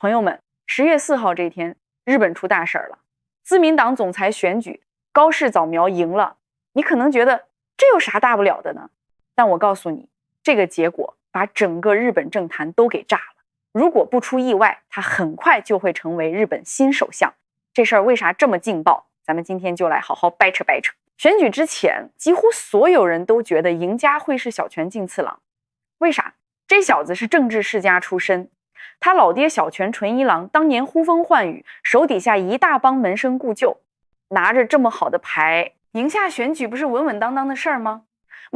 朋友们，10月4号这天，日本出大事了，自民党总裁选举，高市早苗赢了。你可能觉得这有啥大不了的呢？但我告诉你，这个结果把整个日本政坛都给炸了。如果不出意外，他很快就会成为日本新首相。这事儿为啥这么劲爆？咱们今天就来好好掰扯掰扯。选举之前，几乎所有人都觉得赢家会是小泉进次郎。为啥？这小子是政治世家出身，他老爹小泉纯一郎当年呼风唤雨，手底下一大帮门生故旧，拿着这么好的牌，赢下选举不是稳稳当当的事儿吗？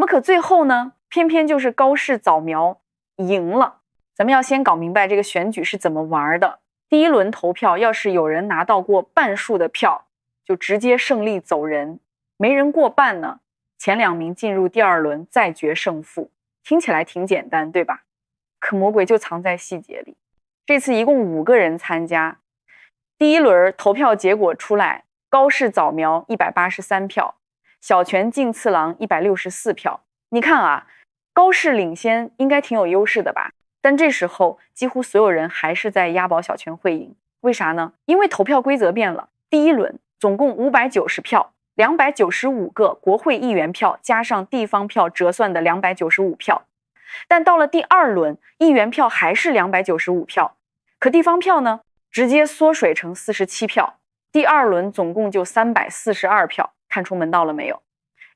可最后呢，偏偏就是高市早苗赢了。咱们要先搞明白这个选举是怎么玩的。第一轮投票，要是有人拿到过半数的票，就直接胜利走人；没人过半呢，前2名进入第2轮再决胜负。听起来挺简单，对吧？可魔鬼就藏在细节里。这次一共5个人参加，第一轮投票结果出来，高市早苗183票，小泉进次郎164票。你看啊，高市领先应该挺有优势的吧？但这时候几乎所有人还是在押宝小泉会赢。为啥呢？因为投票规则变了。第一轮总共590票，295个国会议员票加上地方票折算的295票。但到了第2轮，议员票还是295票，可地方票呢，直接缩水成47票。第2轮总共就342票，看出门道了没有？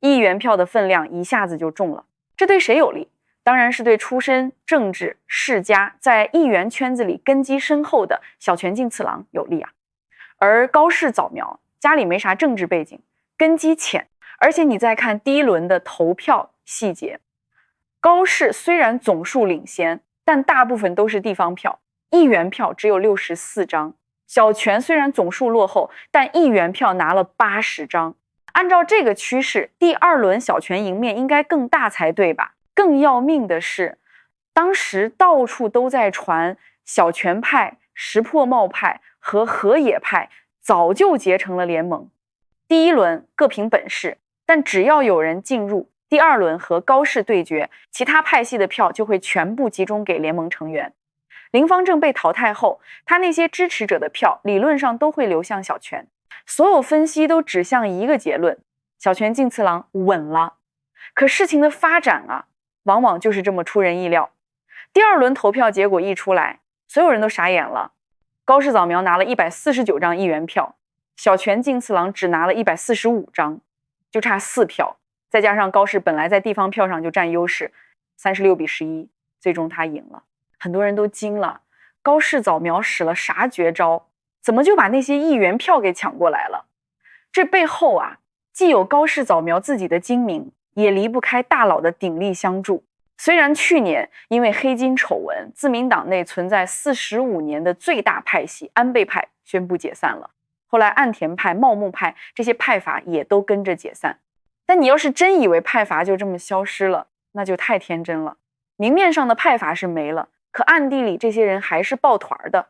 议员票的分量一下子就重了。这对谁有利？当然是对出身政治世家，在议员圈子里根基深厚的小泉进次郎有利啊。而高市早苗家里没啥政治背景，根基浅，而且你再看第一轮的投票细节，高市虽然总数领先，但大部分都是地方票，议员票只有64张。小泉虽然总数落后，但议员票拿了80张。按照这个趋势，第2轮小泉赢面应该更大才对吧？更要命的是，当时到处都在传小泉派、石破茂派和河野派早就结成了联盟。第一轮各凭本事，但只要有人进入第2轮和高市对决，其他派系的票就会全部集中给联盟成员。林芳正被淘汰后，他那些支持者的票理论上都会流向小泉。所有分析都指向一个结论：小泉进次郎稳了。可事情的发展啊，往往就是这么出人意料。第2轮投票结果一出来，所有人都傻眼了。高市早苗拿了149张议员票，小泉进次郎只拿了145张，就差4票。再加上高市本来在地方票上就占优势，36-11，最终他赢了。很多人都惊了，高市早苗使了啥绝招？怎么就把那些议员票给抢过来了？这背后啊，既有高市早苗自己的精明，也离不开大佬的鼎力相助。虽然去年因为黑金丑闻，自民党内存在45年的最大派系安倍派宣布解散了，后来岸田派、茂木派这些派阀也都跟着解散。但你要是真以为派阀就这么消失了，那就太天真了。明面上的派阀是没了，可暗地里这些人还是抱团的。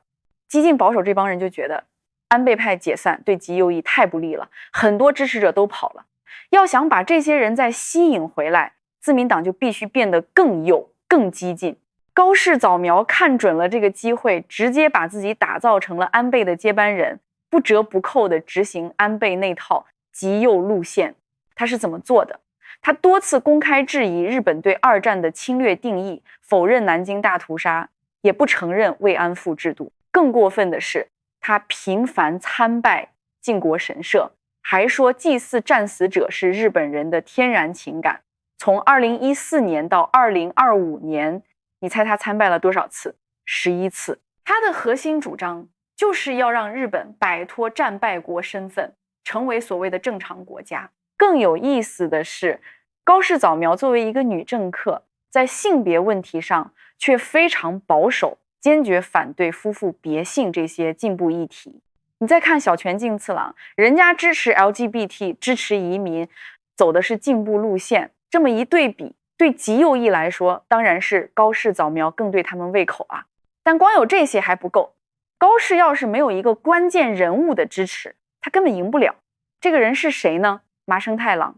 激进保守这帮人就觉得安倍派解散对极右翼太不利了，很多支持者都跑了。要想把这些人再吸引回来，自民党就必须变得更右、更激进。高市早苗看准了这个机会，直接把自己打造成了安倍的接班人，不折不扣地执行安倍那套极右路线。他是怎么做的？他多次公开质疑日本对2战的侵略定义，否认南京大屠杀，也不承认慰安妇制度。更过分的是，他频繁参拜靖国神社，还说祭祀战死者是日本人的天然情感。从2014年到2025年，你猜他参拜了多少次？11次。他的核心主张就是要让日本摆脱战败国身份，成为所谓的正常国家。更有意思的是，高市早苗作为一个女政客，在性别问题上却非常保守，坚决反对夫妇别姓这些进步议题。你再看小泉进次郎，人家支持 LGBT， 支持移民，走的是进步路线。这么一对比，对极右翼来说，当然是高市早苗更对他们胃口啊。但光有这些还不够，高市要是没有一个关键人物的支持，他根本赢不了。这个人是谁呢？麻生太郎。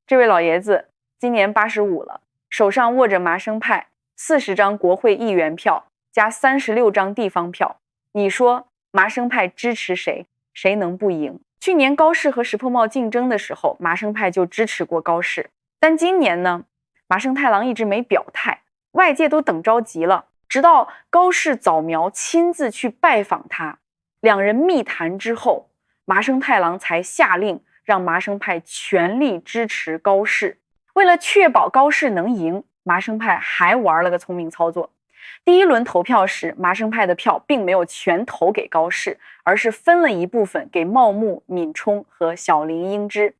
这位老爷子今年85了，手上握着麻生派40张国会议员票加36张地方票。你说麻生派支持谁，谁能不赢？去年高市和石破茂竞争的时候，麻生派就支持过高市，但今年呢，麻生太郎一直没表态，外界都等着急了。直到高市早苗亲自去拜访他，两人密谈之后，麻生太郎才下令让麻生派全力支持高市。为了确保高市能赢，麻生派还玩了个聪明操作。第一轮投票时，麻生派的票并没有全投给高市，而是分了一部分给茂木敏充和小林英之，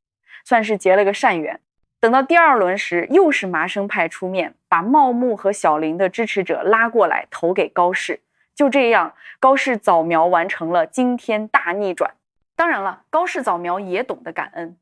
算是结了个善缘。等到第二轮时，又是麻生派出面，把茂木和小林的支持者拉过来投给高市。就这样，高市早苗完成了惊天大逆转。当然了，高市早苗也懂得感恩。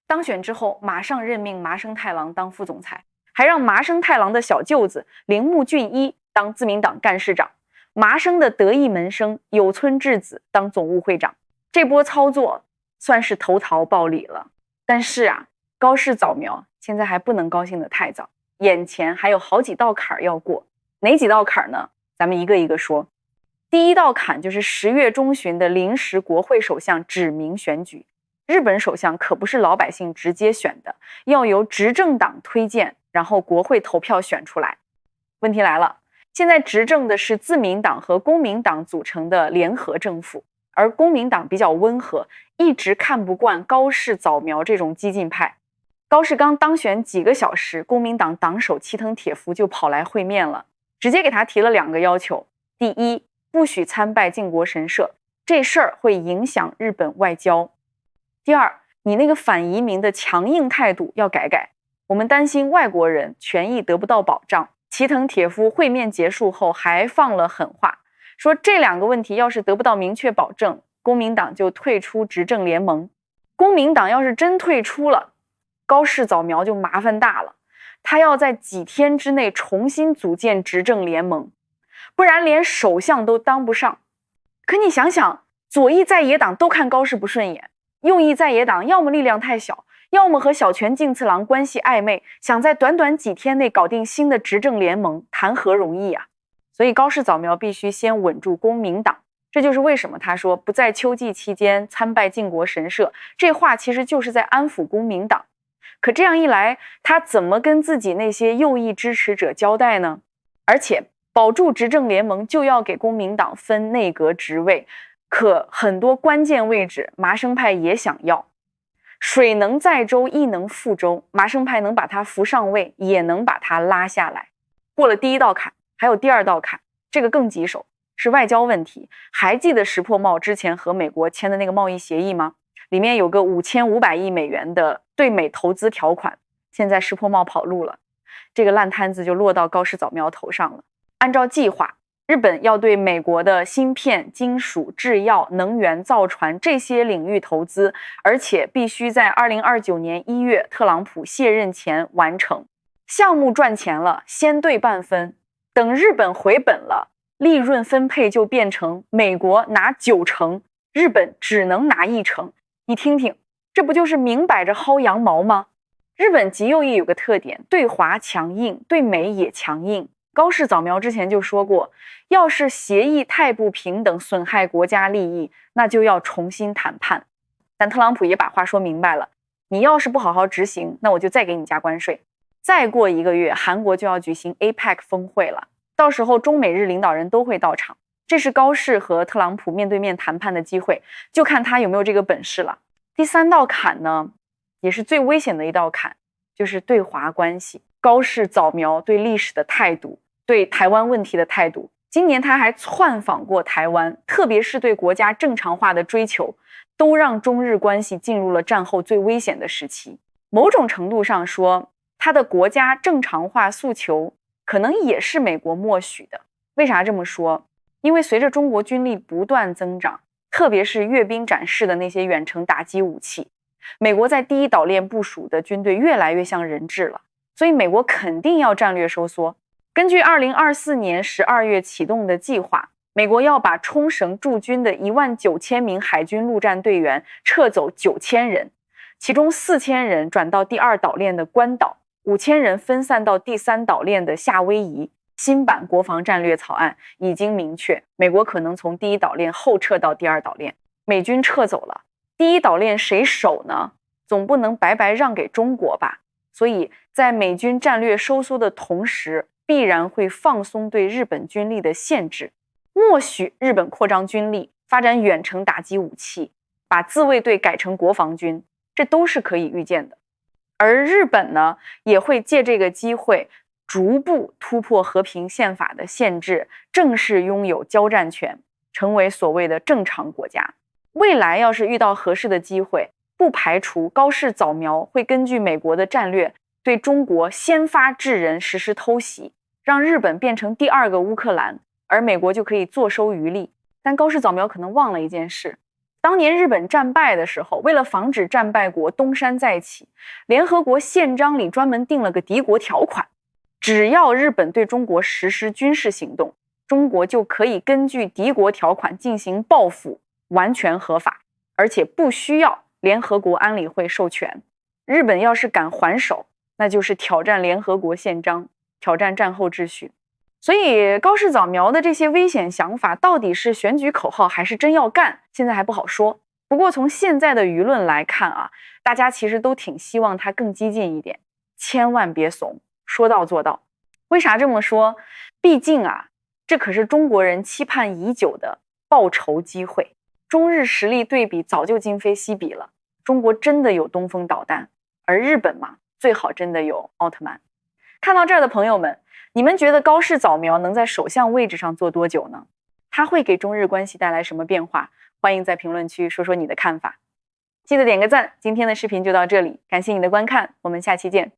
当选之后，马上任命麻生太郎当副总裁，还让麻生太郎的小舅子铃木俊一当自民党干事长，麻生的得意门生有村智子当总务会长。这波操作算是投桃报李了。但是啊，高市早苗现在还不能高兴得太早，眼前还有好几道坎要过。哪几道坎呢？咱们一个一个说。第一道坎就是10月中旬的临时国会首相指名选举。日本首相可不是老百姓直接选的，要由执政党推荐，然后国会投票选出来。问题来了，现在执政的是自民党和公民党组成的联合政府，而公民党比较温和，一直看不惯高市早苗这种激进派。高市刚当选几个小时，公民党党首齐藤铁夫就跑来会面了，直接给他提了2个要求。第一，不许参拜靖国神社，这事儿会影响日本外交。第二，你那个反移民的强硬态度要改改，我们担心外国人权益得不到保障。齐藤铁夫会面结束后还放了狠话，说这2个问题要是得不到明确保证，公民党就退出执政联盟。公民党要是真退出了，高市早苗就麻烦大了，他要在几天之内重新组建执政联盟，不然连首相都当不上。可你想想，左翼在野党都看高市不顺眼，右翼在野党要么力量太小，要么和小泉进次郎关系暧昧，想在短短几天内搞定新的执政联盟，谈何容易啊！所以高市早苗必须先稳住公民党，这就是为什么他说不在秋季期间参拜靖国神社，这话其实就是在安抚公民党。可这样一来，他怎么跟自己那些右翼支持者交代呢？而且保住执政联盟就要给公民党分内阁职位，可很多关键位置麻生派也想要。水能载舟，亦能覆舟，麻生派能把他扶上位，也能把他拉下来。过了第一道坎，还有第2道坎，这个更棘手，是外交问题。还记得石破茂之前和美国签的那个贸易协议吗？里面有个5500亿美元的对美投资条款，现在石破茂跑路了，这个烂摊子就落到高市早苗头上了。按照计划，日本要对美国的芯片、金属、制药、能源、造船这些领域投资，而且必须在2029年1月特朗普卸任前完成。项目赚钱了，先对半分，等日本回本了，利润分配就变成美国拿90%，日本只能拿1%。你听听，这不就是明摆着薅羊毛吗？日本极右翼有个特点，对华强硬，对美也强硬。高市早苗之前就说过，要是协议太不平等，损害国家利益，那就要重新谈判。但特朗普也把话说明白了，你要是不好好执行，那我就再给你加关税。再过1个月，韩国就要举行 APEC 峰会了，到时候中美日领导人都会到场，这是高市和特朗普面对面谈判的机会，就看他有没有这个本事了。第3道坎呢，也是最危险的一道坎，就是对华关系。高市早苗对历史的态度，对台湾问题的态度，今年他还窜访过台湾，特别是对国家正常化的追求，都让中日关系进入了战后最危险的时期。某种程度上说，他的国家正常化诉求可能也是美国默许的。为啥这么说？因为随着中国军力不断增长，特别是阅兵展示的那些远程打击武器，美国在第一岛链部署的军队越来越像人质了，所以美国肯定要战略收缩。根据2024年12月启动的计划，美国要把冲绳驻军的19000名海军陆战队员撤走9000人，其中4000人转到第2岛链的关岛，5000人分散到第3岛链的夏威夷。新版国防战略草案已经明确，美国可能从第一岛链后撤到第二岛链，美军撤走了，第一岛链谁守呢？总不能白白让给中国吧？所以在美军战略收缩的同时，必然会放松对日本军力的限制，默许日本扩张军力，发展远程打击武器，把自卫队改成国防军，这都是可以预见的。而日本呢，也会借这个机会逐步突破和平宪法的限制，正式拥有交战权，成为所谓的正常国家。未来要是遇到合适的机会，不排除高市早苗会根据美国的战略，对中国先发制人，实施偷袭，让日本变成第二个乌克兰，而美国就可以坐收渔利。但高市早苗可能忘了一件事，当年日本战败的时候，为了防止战败国东山再起，联合国宪章里专门定了个敌国条款，只要日本对中国实施军事行动，中国就可以根据敌国条款进行报复，完全合法，而且不需要联合国安理会授权。日本要是敢还手，那就是挑战联合国宪章，挑战战后秩序。所以高市早苗的这些危险想法到底是选举口号还是真要干，现在还不好说。不过从现在的舆论来看啊，大家其实都挺希望他更激进一点，千万别怂，说到做到。为啥这么说？毕竟啊，这可是中国人期盼已久的报仇机会。中日实力对比早就今非昔比了，中国真的有东风导弹，而日本嘛，最好真的有奥特曼。看到这儿的朋友们，你们觉得高市早苗能在首相位置上坐多久呢？他会给中日关系带来什么变化？欢迎在评论区说说你的看法。记得点个赞，今天的视频就到这里，感谢你的观看，我们下期见。